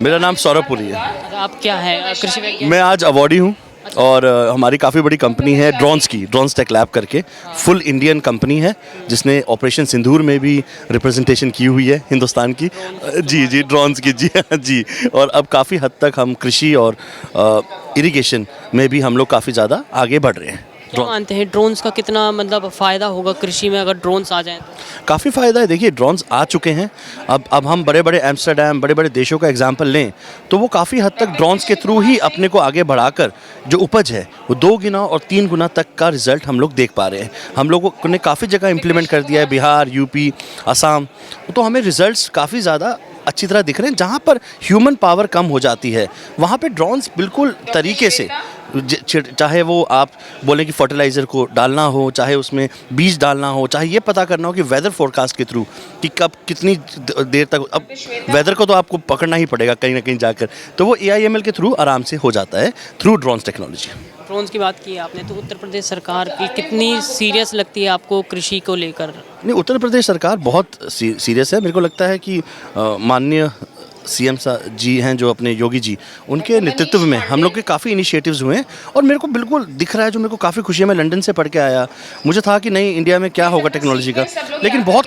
मेरा नाम सौरभ पुरी है। आप क्या हैं, कृषि वैज्ञानिक? मैं आज अवॉर्डी हूँ और हमारी काफ़ी बड़ी कंपनी है ड्रोन्स टेक लैब करके। फुल इंडियन कंपनी है जिसने ऑपरेशन सिंदूर में भी रिप्रेजेंटेशन की हुई है हिंदुस्तान की। जी ड्रोन्स की, जी हाँ जी। और अब काफ़ी हद तक हम कृषि और इरिगेशन में भी हम लोग काफ़ी ज़्यादा आगे बढ़ रहे हैं। क्या मानते हैं ड्रोन्स का कितना मतलब फ़ायदा होगा कृषि में अगर ड्रोन्स आ जाएं तो? काफ़ी फ़ायदा है। देखिए ड्रोन्स आ चुके हैं। अब हम बड़े बड़े एम्स्टर्डम, बड़े बड़े देशों का एग्जांपल लें तो वो काफ़ी हद तक ड्रोन्स के थ्रू ही अपने को आगे बढ़ाकर जो उपज है वो 2 गुना और 3 गुना तक का रिजल्ट हम लोग देख पा रहे हैं। हम लोगों ने काफ़ी जगह इम्प्लीमेंट कर दिया है, बिहार, यूपी, असम। तो हमें रिजल्ट्स काफ़ी ज़्यादा अच्छी तरह दिख रहे हैं। जहाँ पर ह्यूमन पावर कम हो जाती है वहाँ पे ड्रोन्स बिल्कुल तरीके से, चाहे वो आप बोलें कि फर्टिलाइज़र को डालना हो, चाहे उसमें बीज डालना हो, चाहे ये पता करना हो कि वेदर फोरकास्ट के थ्रू कि कब कितनी देर तक, अब वेदर को तो आपको पकड़ना ही पड़ेगा कहीं ना कहीं जाकर, तो वो AIML के थ्रू आराम से हो जाता है थ्रू ड्रोन्स टेक्नोलॉजी। ड्रोन्स की बात की आपने, तो उत्तर प्रदेश सरकार की कितनी सीरियस लगती है आपको कृषि को लेकर? नहीं, उत्तर प्रदेश सरकार बहुत सीरियस है। मेरे को लगता है कि माननीय CM जी हैं जो अपने योगी जी, उनके नेतृत्व में हम लोग के काफ़ी इनिशिएटिव्स हुए हैं और मेरे को बिल्कुल दिख रहा है, जो मेरे को काफ़ी खुशी है। मैं लंदन से पढ़ के आया, मुझे था कि नहीं इंडिया में क्या होगा टेक्नोलॉजी का, लेकिन बहुत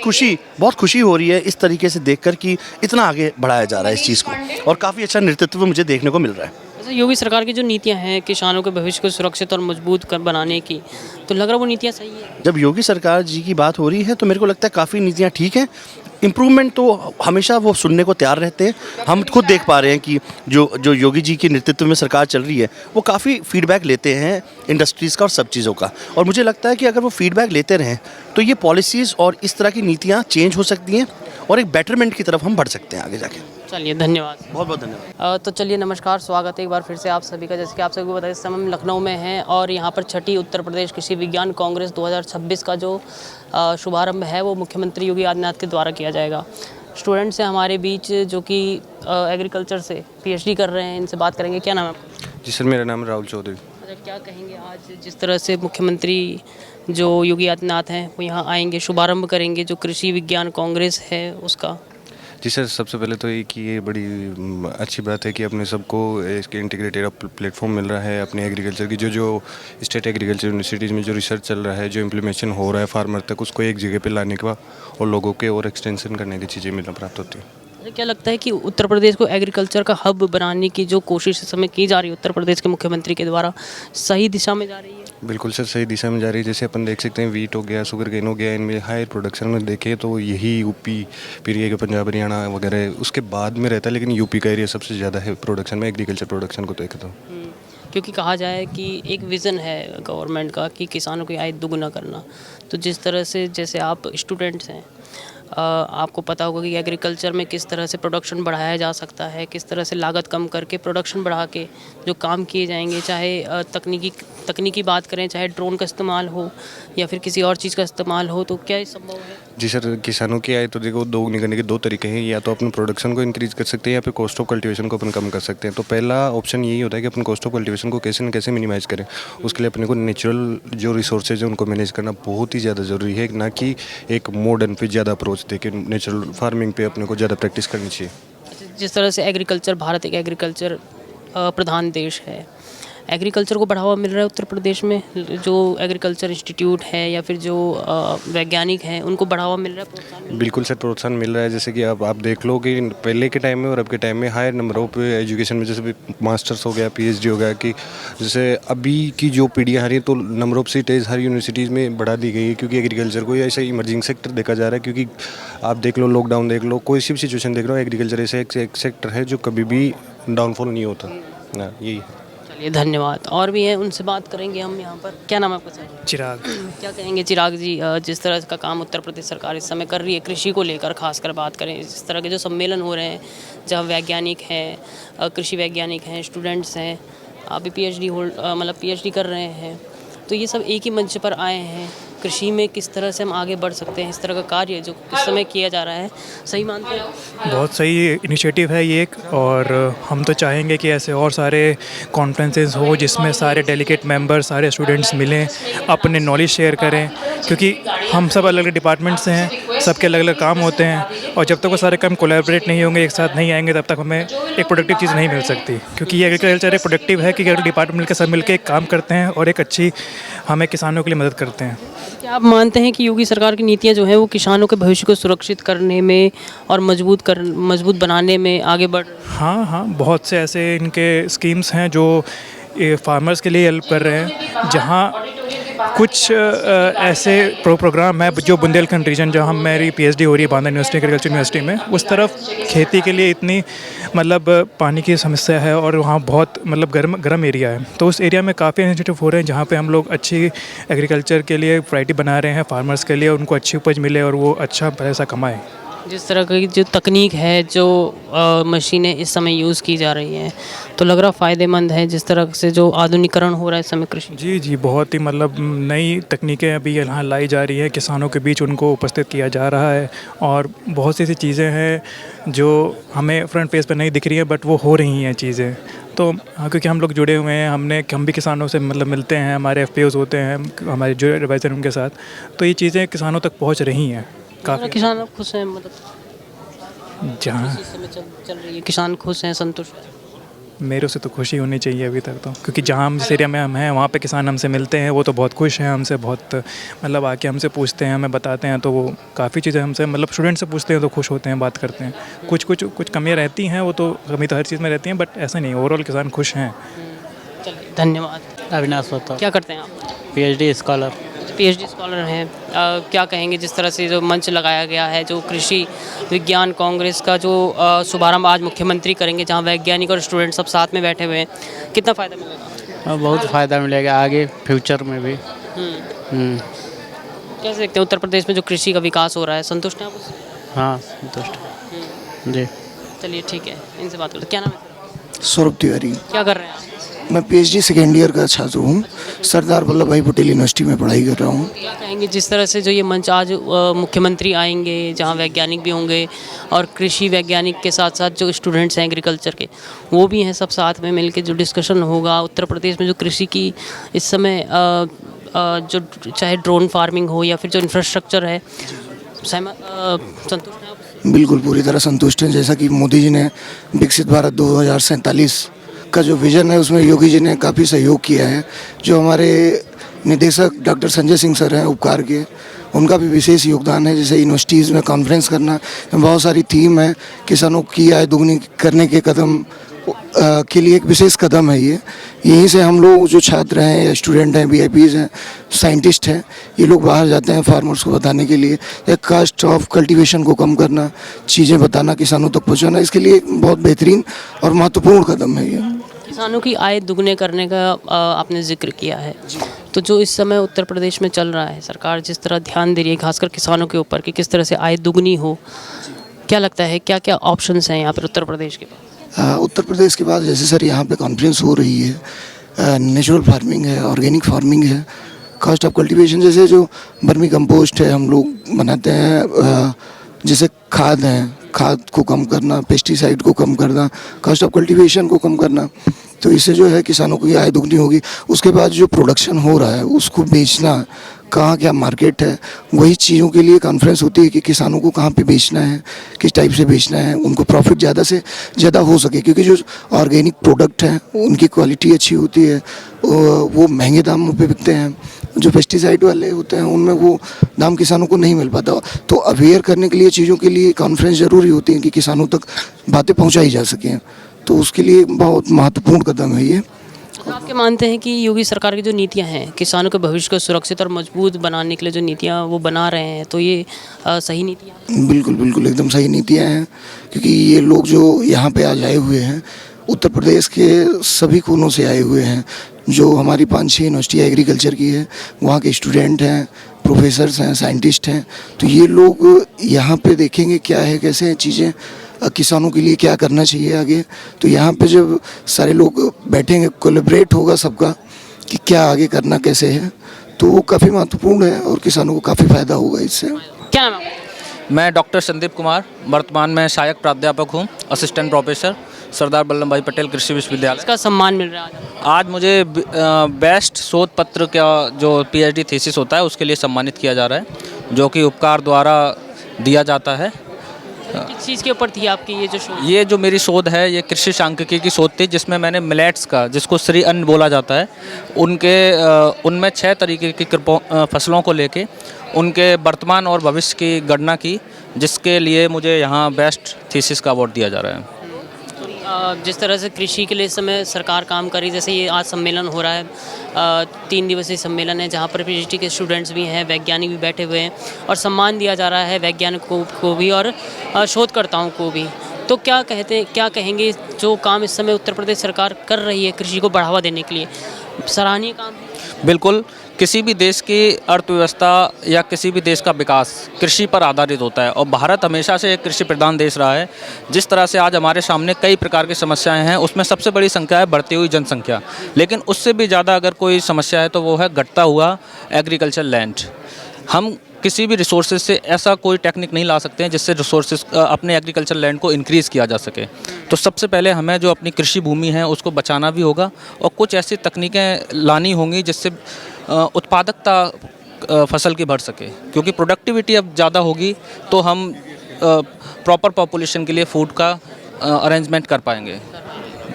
खुशी हो रही है इस तरीके से देखकर कि इतना आगे बढ़ाया जा रहा है इस चीज़ को और काफ़ी अच्छा नेतृत्व मुझे देखने को मिल रहा है। जैसे योगी सरकार की जो नीतियाँ हैं किसानों के भविष्य को सुरक्षित और मजबूत कर बनाने की, तो लग रहा है वो नीतियाँ सही है? जब योगी सरकार जी की बात हो रही है तो मेरे को लगता है काफ़ी नीतियाँ ठीक हैं। इम्प्रूवमेंट तो हमेशा वो सुनने को तैयार रहते हैं। हम खुद देख पा रहे हैं कि जो योगी जी के नेतृत्व में सरकार चल रही है वो काफ़ी फीडबैक लेते हैं इंडस्ट्रीज़ का और सब चीज़ों का, और मुझे लगता है कि अगर वो फीडबैक लेते रहें तो ये पॉलिसीज़ और इस तरह की नीतियाँ चेंज हो सकती हैं और एक बेटरमेंट की तरफ हम बढ़ सकते हैं आगे जाके। चलिए, धन्यवाद। बहुत बहुत धन्यवाद। तो चलिए, नमस्कार, स्वागत है एक बार फिर से आप सभी का। जैसे कि आप सभी को बताया, इस समय हम लखनऊ में हैं और यहाँ पर छठी उत्तर प्रदेश कृषि विज्ञान कांग्रेस 2026 का जो शुभारंभ है वो मुख्यमंत्री योगी आदित्यनाथ के द्वारा किया जाएगा। स्टूडेंट्स हैं हमारे बीच जो कि एग्रीकल्चर से PhD कर रहे हैं, इनसे बात करेंगे। क्या नाम है आपका? जी सर, मेरा नाम राहुल चौधरी। अच्छा, क्या कहेंगे आज जिस तरह से मुख्यमंत्री जो योगी आदित्यनाथ हैं वो यहाँ आएंगे, शुभारंभ करेंगे जो कृषि विज्ञान कांग्रेस है उसका? जी सर, सबसे पहले तो ये बड़ी अच्छी बात है कि अपने सबको इसके इंटीग्रेटेड प्लेटफॉर्म मिल रहा है अपने एग्रीकल्चर की। जो स्टेट एग्रीकल्चर यूनिवर्सिटीज़ में जो रिसर्च चल रहा है, जो इम्प्लीमेशन हो रहा है फार्मर तक, उसको एक जगह पे लाने का और लोगों के और एक्सटेंशन करने की चीज़ें मिलना प्राप्त होती है। क्या लगता है कि उत्तर प्रदेश को एग्रीकल्चर का हब बनाने की जो कोशिश इस समय की जा रही है उत्तर प्रदेश के मुख्यमंत्री के द्वारा, सही दिशा में जा रही है? बिल्कुल सर, सही दिशा में जा रही है। जैसे अपन देख सकते हैं वीट हो गया, शुगर केन हो गया, इनमें हाई प्रोडक्शन में देखें तो यही यूपी, फिर ये पंजाब, हरियाणा वगैरह उसके बाद में रहता है, लेकिन यूपी का एरिया सबसे ज़्यादा है प्रोडक्शन में, एग्रीकल्चर प्रोडक्शन को देखें तो। क्योंकि कहा जाए कि एक विज़न है गवर्नमेंट का कि किसानों की आय दोगुना करना। तो जिस तरह से, जैसे आप स्टूडेंट्स हैं, आपको पता होगा कि एग्रीकल्चर में किस तरह से प्रोडक्शन बढ़ाया जा सकता है, किस तरह से लागत कम करके प्रोडक्शन बढ़ा के जो काम किए जाएंगे, चाहे तकनीकी बात करें, चाहे ड्रोन का इस्तेमाल हो या फिर किसी और चीज़ का इस्तेमाल हो, तो क्या ये संभव है? जी सर, किसानों की आय तो देखो दोगुनी करने के 2 तरीके हैं। या तो अपन प्रोडक्शन को इंक्रीज़ कर सकते हैं या फिर कॉस्ट ऑफ कल्टीवेशन को अपन कम कर सकते हैं। तो पहला ऑप्शन यही होता है कि अपन कॉस्ट ऑफ कल्टीवेशन को कैसे न कैसे मिनिमाइज़ करें। उसके लिए अपने को नेचुरल जो रिसोर्सेज है उनको मैनेज करना बहुत ही ज़्यादा ज़रूरी है, ना कि एक मॉडर्न पे ज़्यादा अप्रोच दे के नेचुरल फार्मिंग पे अपने को ज़्यादा प्रैक्टिस करनी चाहिए। अच्छा, जिस तरह से एग्रीकल्चर, भारत एक एग्रीकल्चर प्रधान देश है, एग्रीकल्चर को बढ़ावा मिल रहा है उत्तर प्रदेश में? जो एग्रीकल्चर इंस्टीट्यूट है या फिर जो वैज्ञानिक हैं उनको बढ़ावा मिल रहा है, प्रोत्साहन मिल रहा है? बिल्कुल सर, प्रोत्साहन मिल रहा है। जैसे कि आप देख लो कि पहले के टाइम में और अब के टाइम में हायर नंबर ऑफ एजुकेशन में, जैसे मास्टर्स हो गया, PhD हो गया, कि जैसे अभी की जो पीढ़ियाँ आ रही है तो नंबर ऑफ सीटेज हर यूनिवर्सिटीज़ में बढ़ा दी गई है, क्योंकि एग्रीकल्चर को ऐसा इमर्जिंग सेक्टर देखा जा रहा है। क्योंकि आप देख लो, लॉकडाउन देख लो, कोई सी भी सिचुएशन देख लो, एग्रीकल्चर ऐसे एक सेक्टर है जो कभी भी डाउनफॉल नहीं होता ना, यही। चलिए, धन्यवाद। और भी हैं, उनसे बात करेंगे हम यहाँ पर। क्या नाम है आपका सर? चिराग। क्या कहेंगे चिराग जी, जिस तरह का काम उत्तर प्रदेश सरकार इस समय कर रही है कृषि को लेकर, खासकर बात करें, इस तरह के जो सम्मेलन हो रहे हैं जहाँ वैज्ञानिक हैं, कृषि वैज्ञानिक हैं, स्टूडेंट्स हैं, आप भी PhD कर रहे हैं, तो ये सब एक ही मंच पर आए हैं। कृषि में किस तरह से हम आगे बढ़ सकते हैं, इस तरह का कार्य जो इस समय किया जा रहा है, सही मानते हैं? बहुत सही इनिशिएटिव है ये एक, और हम तो चाहेंगे कि ऐसे और सारे कॉन्फ्रेंसेस हो जिसमें सारे डेलीगेट मेंबर, सारे स्टूडेंट्स मिलें, अपने नॉलेज शेयर करें, क्योंकि हम सब अलग अलग डिपार्टमेंट से हैं, सबके अलग अलग काम होते हैं, और जब तक वो सारे काम कोलैबोरेट नहीं होंगे, एक साथ नहीं आएंगे, तब तक हमें एक प्रोडक्टिव चीज़ नहीं मिल सकती। क्योंकि ये एग्रीकल्चर एक प्रोडक्टिव है कि अगर डिपार्टमेंट मिलकर सब मिलकर एक काम करते हैं और एक अच्छी हमें किसानों के लिए मदद करते हैं। क्या आप मानते हैं कि योगी सरकार की नीतियाँ जो हैं वो किसानों के भविष्य को सुरक्षित करने में और मजबूत बनाने में आगे बढ़ रही हैं? हाँ हाँ, बहुत से ऐसे इनके स्कीम्स हैं जो फार्मर्स के लिए हेल्प कर रहे हैं। जहाँ कुछ ऐसे प्रोग्राम है जो बुंदेलखंड रीजन, जहाँ मेरी पीएचडी हो रही है बांदा यूनिवर्सिटी एग्रीकल्चर यूनिवर्सिटी में, उस तरफ खेती के लिए इतनी मतलब पानी की समस्या है और वहाँ बहुत मतलब गर्म एरिया है। तो उस एरिया में काफ़ी इनिशिएटिव हो रहे हैं जहाँ पे हम लोग अच्छी एग्रीकल्चर के लिए वैरायटी बना रहे हैं फार्मर्स के लिए, उनको अच्छी उपज मिले और वो अच्छा पैसा कमाएँ। जिस तरह की जो तकनीक है, जो मशीनें इस समय यूज़ की जा रही हैं, तो लग रहा फ़ायदेमंद है जिस तरह से जो आधुनिकीकरण हो रहा है इस समय कृषि। जी जी, बहुत ही मतलब नई तकनीकें अभी यहाँ लाई जा रही है, किसानों के बीच उनको उपस्थित किया जा रहा है और बहुत सी ऐसी चीज़ें हैं जो हमें फ्रंट पेज पर नहीं दिख रही हैं, बट वो हो रही हैं चीज़ें। तो हाँ, क्योंकि हम लोग जुड़े हुए हैं, हम भी किसानों से मतलब मिलते हैं, हमारे FPOs होते हैं, हमारे जो एडवाइज़र उनके साथ, तो ये चीज़ें किसानों तक पहुँच रही हैं काफ़ी। किसान अब खुश हैं, मतलब जहाँ इस समय चल रही है, किसान खुश हैं, संतुष्ट हैं? मेरे से तो खुशी होनी चाहिए अभी तक तो, क्योंकि जहाँ हम जिस एरिया में हम हैं वहाँ पे किसान हमसे मिलते हैं, वो तो बहुत खुश हैं हमसे, बहुत मतलब आके हमसे पूछते हैं, हमें बताते हैं, तो वो काफ़ी चीज़ें हमसे मतलब स्टूडेंट से पूछते हैं तो खुश होते हैं, बात करते हैं। कुछ कमियाँ रहती हैं, वो तो कमी तो हर चीज़ में रहती हैं, बट ऐसा नहीं, ओवरऑल किसान खुश हैं। चलिए, धन्यवाद। अविनाश होता, क्या करते हैं आप? PhD scholar. PhD स्कॉलर हैं। क्या कहेंगे जिस तरह से जो मंच लगाया गया है, जो कृषि विज्ञान कांग्रेस का जो शुभारंभ आज मुख्यमंत्री करेंगे, जहां वैज्ञानिक और स्टूडेंट सब साथ में बैठे हुए हैं, कितना फ़ायदा मिलेगा? बहुत फ़ायदा मिलेगा आगे फ्यूचर में भी। कैसे देखते हैं उत्तर प्रदेश में जो कृषि का विकास हो रहा है, संतुष्ट हैं आप उससे? हाँ, संतुष्ट जी। चलिए ठीक है, इनसे बात करते हैं। क्या नाम है? सौरभ तिवारी। क्या कर रहे हैं आप? मैं PhD सेकेंड ईयर का छात्र हूँ। सरदार वल्लभ भाई पटेल यूनिवर्सिटी में पढ़ाई कर रहा हूँ। क्या कहेंगे जिस तरह से जो ये मंच आज मुख्यमंत्री आएंगे, जहां वैज्ञानिक भी होंगे और कृषि वैज्ञानिक के साथ साथ जो स्टूडेंट्स हैं एग्रीकल्चर के, वो भी हैं, सब साथ में मिलकर जो डिस्कशन होगा उत्तर प्रदेश में जो कृषि की इस समय जो चाहे ड्रोन फार्मिंग हो या फिर जो इंफ्रास्ट्रक्चर है, संतुष्ट हैं आप? बिल्कुल पूरी तरह संतुष्ट हैं। जैसा कि मोदी जी ने विकसित भारत 2047 का जो विज़न है, उसमें योगी जी ने काफ़ी सहयोग किया है। जो हमारे निदेशक डॉक्टर संजय सिंह सर हैं उपकार के, उनका भी विशेष योगदान है। जैसे यूनिवर्सिटीज़ में कॉन्फ्रेंस करना, बहुत सारी थीम है, किसानों की आय दोगुनी करने के कदम के लिए एक विशेष कदम है ये। यहीं से हम लोग जो छात्र हैं या स्टूडेंट हैं, VIPs हैं, साइंटिस्ट हैं, ये लोग बाहर जाते हैं फार्मर्स को बताने के लिए, या कास्ट ऑफ कल्टीवेशन को कम करना, चीज़ें बताना, किसानों तक पहुंचाना, इसके लिए एक बहुत बेहतरीन और महत्वपूर्ण कदम है ये। किसानों की आय दुगने करने का आपने जिक्र किया है, तो जो इस समय उत्तर प्रदेश में चल रहा है, सरकार जिस तरह ध्यान दे रही है खासकर किसानों के ऊपर कि किस तरह से आय दुगनी हो, क्या लगता है क्या क्या ऑप्शंस हैं यहाँ पर उत्तर प्रदेश के पास? उत्तर प्रदेश के बाद जैसे सर यहाँ पे कॉन्फ्रेंस हो रही है, नेचुरल फार्मिंग है, ऑर्गेनिक फार्मिंग है, कॉस्ट ऑफ कल्टीवेशन, जैसे जो वर्मी कंपोस्ट है हम लोग बनाते हैं, जैसे खाद है, खाद को कम करना, पेस्टिसाइड को कम करना, कॉस्ट ऑफ कल्टीवेशन को कम करना, तो इससे जो है किसानों की आय दुगनी होगी। उसके बाद जो प्रोडक्शन हो रहा है उसको बेचना, कहाँ क्या मार्केट है, वही चीज़ों के लिए कॉन्फ्रेंस होती है कि किसानों को कहाँ पे बेचना है, किस टाइप से बेचना है, उनको प्रॉफिट ज़्यादा से ज़्यादा हो सके। क्योंकि जो ऑर्गेनिक प्रोडक्ट हैं उनकी क्वालिटी अच्छी होती है, वो महंगे दामों पे बिकते हैं। जो पेस्टिसाइड वाले होते हैं उनमें वो दाम किसानों को नहीं मिल पाता। तो अवेयर करने के लिए चीज़ों के लिए कॉन्फ्रेंस ज़रूरी होती है कि किसानों तक बातें पहुँचाई जा सकें, तो उसके लिए बहुत महत्वपूर्ण कदम है ये। आप क्या मानते हैं कि योगी सरकार की जो नीतियां हैं किसानों के भविष्य को सुरक्षित और मजबूत बनाने के लिए जो नीतियां वो बना रहे हैं, तो ये सही नीतियां हैं? बिल्कुल बिल्कुल एकदम सही नीतियां हैं। क्योंकि ये लोग जो यहाँ पे आज आए हुए हैं उत्तर प्रदेश के सभी कोनों से आए हुए हैं। जो हमारी 5-6 यूनिवर्सिटी एग्रीकल्चर की है, वहाँ के स्टूडेंट हैं, प्रोफेसर्स हैं, साइंटिस्ट हैं। तो ये लोग यहाँ पे देखेंगे क्या है, कैसे हैं चीज़ें, किसानों के लिए क्या करना चाहिए आगे। तो यहाँ पे जब सारे लोग बैठेंगे, कोलैबोरेट होगा सबका कि क्या आगे करना कैसे है, तो वो काफ़ी महत्वपूर्ण है और किसानों को काफ़ी फ़ायदा होगा इससे। क्या नाम है? मैं डॉक्टर संदीप कुमार, वर्तमान में सहायक प्राध्यापक हूँ, असिस्टेंट प्रोफेसर, सरदार वल्लभ भाई पटेल कृषि विश्वविद्यालय। इसका सम्मान मिल रहा है आज मुझे बेस्ट शोध पत्र का जो PhD थीसिस होता है उसके लिए सम्मानित किया जा रहा है, जो कि उपकार द्वारा दिया जाता है। किस चीज़ के ऊपर थी आपकी ये जो शोध? ये जो मेरी शोध है ये कृषि सांख्यिकी की शोध थी, जिसमें मैंने मिलेट्स का, जिसको श्री अन्न बोला जाता है, उनमें 6 तरीके की फसलों को लेके उनके वर्तमान और भविष्य की गणना की, जिसके लिए मुझे यहाँ बेस्ट थीसिस का अवार्ड दिया जा रहा है। जिस तरह से कृषि के लिए इस समय सरकार काम कर रही है, जैसे ये आज सम्मेलन हो रहा है, 3 दिवसीय सम्मेलन है जहाँ पर पीएचडी के स्टूडेंट्स भी हैं, वैज्ञानिक भी बैठे हुए हैं और सम्मान दिया जा रहा है वैज्ञानिकों को भी और शोधकर्ताओं को भी। तो क्या कहेंगे जो काम इस समय उत्तर प्रदेश सरकार कर रही है कृषि को बढ़ावा देने के लिए, सराहनीय काम है? बिल्कुल, किसी भी देश की अर्थव्यवस्था या किसी भी देश का विकास कृषि पर आधारित होता है और भारत हमेशा से एक कृषि प्रधान देश रहा है। जिस तरह से आज हमारे सामने कई प्रकार की समस्याएं हैं, उसमें सबसे बड़ी संख्या है बढ़ती हुई जनसंख्या, लेकिन उससे भी ज़्यादा अगर कोई समस्या है तो वो है घटता हुआ एग्रीकल्चर लैंड। हम किसी भी रिसोर्सेज से ऐसा कोई टेक्निक नहीं ला सकते हैं जिससे रिसोर्सेज अपने एग्रीकल्चर लैंड को इंक्रीज़ किया जा सके। तो सबसे पहले हमें जो अपनी कृषि भूमि है उसको बचाना भी होगा और कुछ ऐसी तकनीकें लानी होंगी जिससे उत्पादकता फसल की बढ़ सके, क्योंकि प्रोडक्टिविटी अब ज़्यादा होगी तो हम प्रॉपर पॉपुलेशन के लिए फूड का अरेंजमेंट कर पाएंगे।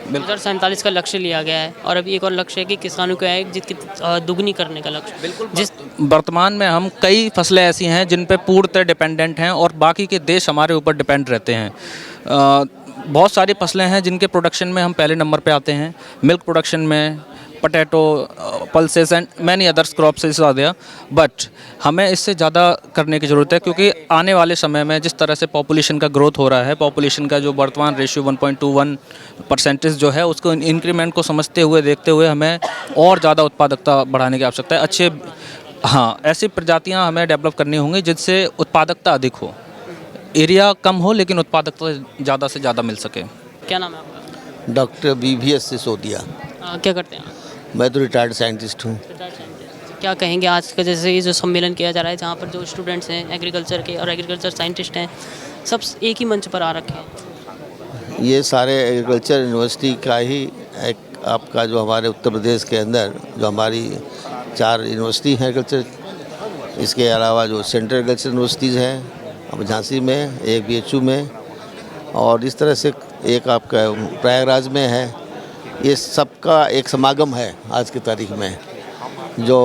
2047 का लक्ष्य लिया गया है और अभी एक और लक्ष्य है कि किसानों को आय जितनी दुगनी करने का लक्ष्य। बिल्कुल, जिस वर्तमान में हम कई फसलें ऐसी हैं जिन पे पूर्णतः डिपेंडेंट हैं और बाकी के देश हमारे ऊपर डिपेंड रहते हैं। बहुत सारी फसलें हैं जिनके प्रोडक्शन में हम पहले नंबर पे आते हैं, मिल्क प्रोडक्शन में, potato, pulses and many others crops are there, but हमें इससे ज़्यादा करने की ज़रूरत है, क्योंकि आने वाले समय में जिस तरह से पॉपुलेशन का ग्रोथ हो रहा है, पॉपुलेशन का जो वर्तमान रेशियो 1.21% जो है, उसको इंक्रीमेंट को समझते हुए देखते हुए हमें और ज़्यादा उत्पादकता बढ़ाने की आवश्यकता है। ऐसी प्रजातियाँ हमें डेवलप करनी होंगी जिससे उत्पादकता अधिक हो, एरिया कम हो लेकिन उत्पादकता ज़्यादा से ज़्यादा मिल सके। क्या नाम है आपका? Doctor BVS Sisodia. क्या करते हैं आप? मैं तो रिटायर्ड साइंटिस्ट हूँ। क्या कहेंगे आज का जैसे ये जो सम्मेलन किया जा रहा है जहाँ पर जो स्टूडेंट्स हैं एग्रीकल्चर के और एग्रीकल्चर साइंटिस्ट हैं, सब एक ही मंच पर आ रखे हैं? ये सारे एग्रीकल्चर यूनिवर्सिटी का ही एक आपका जो हमारे उत्तर प्रदेश के अंदर जो हमारी 4 यूनिवर्सिटी हैं एग्रीकल्चर, इसके अलावा जो सेंट्रल एग्रीकल्चर यूनिवर्सिटीज़ हैं, अब झांसी में, एक BHU में, और इस तरह से एक आपका प्रयागराज में है। ये सबका एक समागम है आज की तारीख में, जो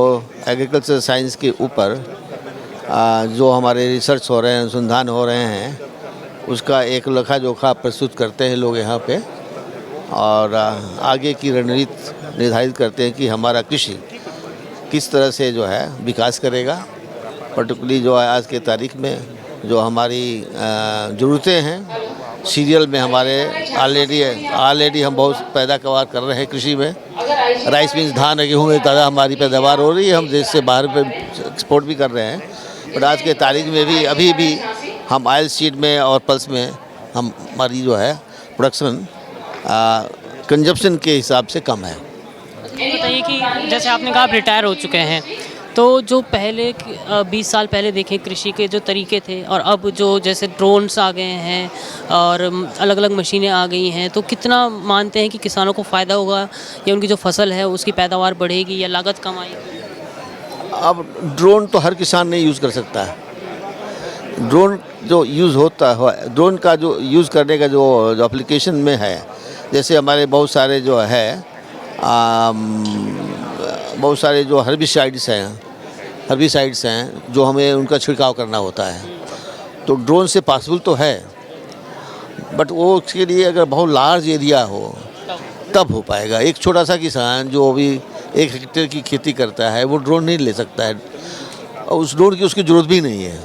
एग्रीकल्चर साइंस के ऊपर जो हमारे रिसर्च हो रहे हैं, अनुसंधान हो रहे हैं, उसका एक लेखा जोखा प्रस्तुत करते हैं लोग यहाँ पे और आगे की रणनीति निर्धारित करते हैं कि हमारा कृषि किस तरह से जो है विकास करेगा। पर्टिकुलरली जो है आज के तारीख में जो हमारी ज़रूरतें हैं, सीरियल में हमारे ऑलरेडी हम बहुत पैदावार कर रहे हैं कृषि में। राइस मीन्स धान और गेहूँ में ज़्यादा हमारी पैदावार हो रही है, हम देश से बाहर पे एक्सपोर्ट भी कर रहे हैं। बट आज के तारीख में भी अभी भी हम ऑयल सीड में और पल्स में हमारी जो है प्रोडक्शन कंजप्शन के हिसाब से कम है। बताइए कि जैसे आपने कहा आप रिटायर हो चुके हैं, तो जो पहले 20 साल पहले देखें कृषि के जो तरीके थे और अब जो जैसे ड्रोन्स आ गए हैं और अलग अलग मशीनें आ गई हैं, तो कितना मानते हैं कि किसानों को फ़ायदा होगा या उनकी जो फसल है उसकी पैदावार बढ़ेगी या लागत कम आएगी? अब ड्रोन तो हर किसान नहीं यूज़ कर सकता है। ड्रोन जो यूज़ होता है, ड्रोन का जो यूज़ करने का जो एप्लीकेशन में है, जैसे हमारे बहुत सारे जो है बहुत सारे जो हर्बिसाइड्स हैं जो हमें उनका छिड़काव करना होता है, तो ड्रोन से पॉसिबल तो है, बट वो उसके लिए अगर बहुत लार्ज एरिया हो तब हो पाएगा। एक छोटा सा किसान जो अभी 1 हेक्टेयर की खेती करता है वो ड्रोन नहीं ले सकता है, और उस ड्रोन की उसकी ज़रूरत भी नहीं है।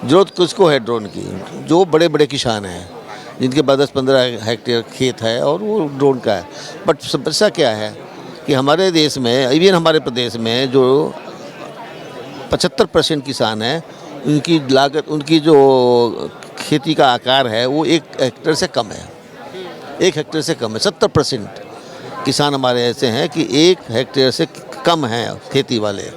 ज़रूरत किसको है ड्रोन की? जो बड़े बड़े किसान हैं जिनके पास 10-15 हेक्टेयर खेत है और वो ड्रोन का है। बट समस्या क्या है कि हमारे देश में, इवन हमारे प्रदेश में जो 75% किसान हैं, उनकी लागत, उनकी जो खेती का आकार है वो 1 हेक्टेयर से कम है। 1 हेक्टेयर से कम है। 70% किसान हमारे ऐसे हैं कि 1 हेक्टेयर से कम हैं खेती वाले,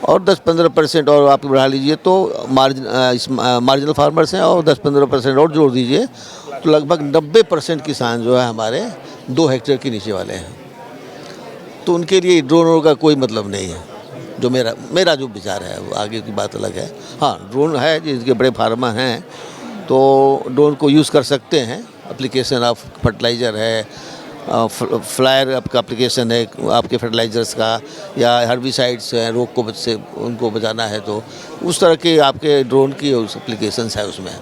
और 10-15% और आप बढ़ा लीजिए तो मार्जिनल फार्मर्स हैं, और 10-15% और जोड़ दीजिए तो लगभग 90% किसान जो है हमारे 2 हेक्टेयर के नीचे वाले हैं। तो उनके लिए ड्रोनों का कोई मतलब नहीं है, जो मेरा जो विचार है। वो आगे की बात अलग है। हाँ, ड्रोन है जिनके बड़े फार्मर हैं तो ड्रोन को यूज़ कर सकते हैं। एप्लीकेशन ऑफ फर्टिलाइज़र है, फ्लायर आपका एप्लीकेशन है आपके फर्टिलाइजर्स का, या हर्बिसाइड्स हैं रोग को से उनको बचाना है, तो उस तरह के आपके ड्रोन की एप्लीकेशंस है उसमें।